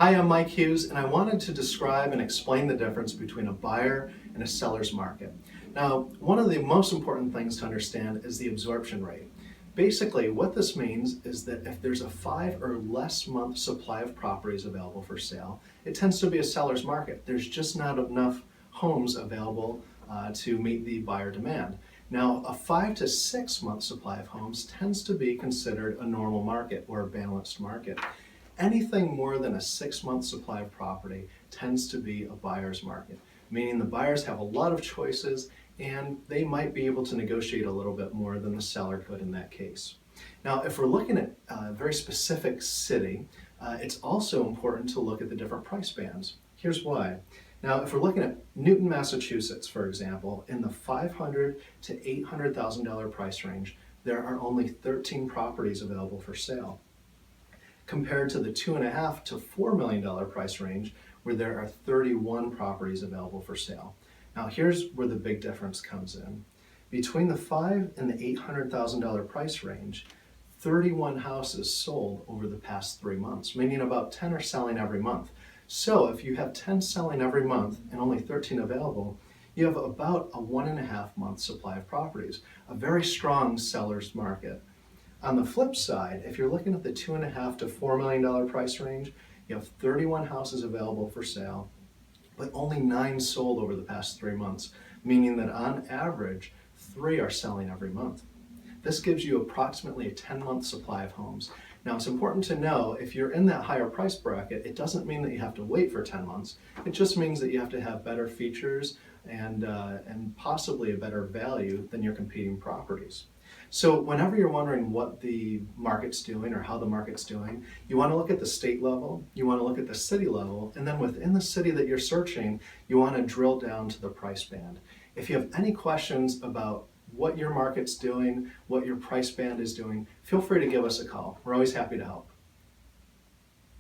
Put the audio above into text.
Hi, I'm Mike Hughes, and I wanted to describe and explain the difference between a buyer and a seller's market. Now, one of the most important things to understand is the absorption rate. Basically, what this means is that if there's a 5 or less month supply of properties available for sale, it tends to be a seller's market. There's just not enough homes available to meet the buyer demand. Now, a 5 to 6 month supply of homes tends to be considered a normal market or a balanced market. Anything more than a 6 month supply of property tends to be a buyer's market, meaning the buyers have a lot of choices and they might be able to negotiate a little bit more than the seller could in that case. Now, if we're looking at a very specific city, it's also important to look at the different price bands. Here's why. Now, if we're looking at Newton, Massachusetts, for example, in the $500,000 to $800,000 price range, there are only 13 properties available for sale, compared to the $2.5 to $4 million price range, where there are 31 properties available for sale. Now, here's where the big difference comes in. Between the $500,000 and the $800,000 price range, 31 houses sold over the past 3 months, meaning about 10 are selling every month. So if you have 10 selling every month and only 13 available, you have about a 1.5 month supply of properties, a very strong seller's market. On the flip side, if you're looking at the $2.5 to $4 million price range, you have 31 houses available for sale, but only 9 sold over the past 3 months, meaning that on average, 3 are selling every month. This gives you approximately a 10-month supply of homes. Now, it's important to know, if you're in that higher price bracket, it doesn't mean that you have to wait for 10 months. It just means that you have to have better features and possibly a better value than your competing properties. So whenever you're wondering what the market's doing or how the market's doing, you want to look at the state level, you want to look at the city level, and then within the city that you're searching, you want to drill down to the price band. If you have any questions about what your market's doing, what your price band is doing, feel free to give us a call. We're always happy to help.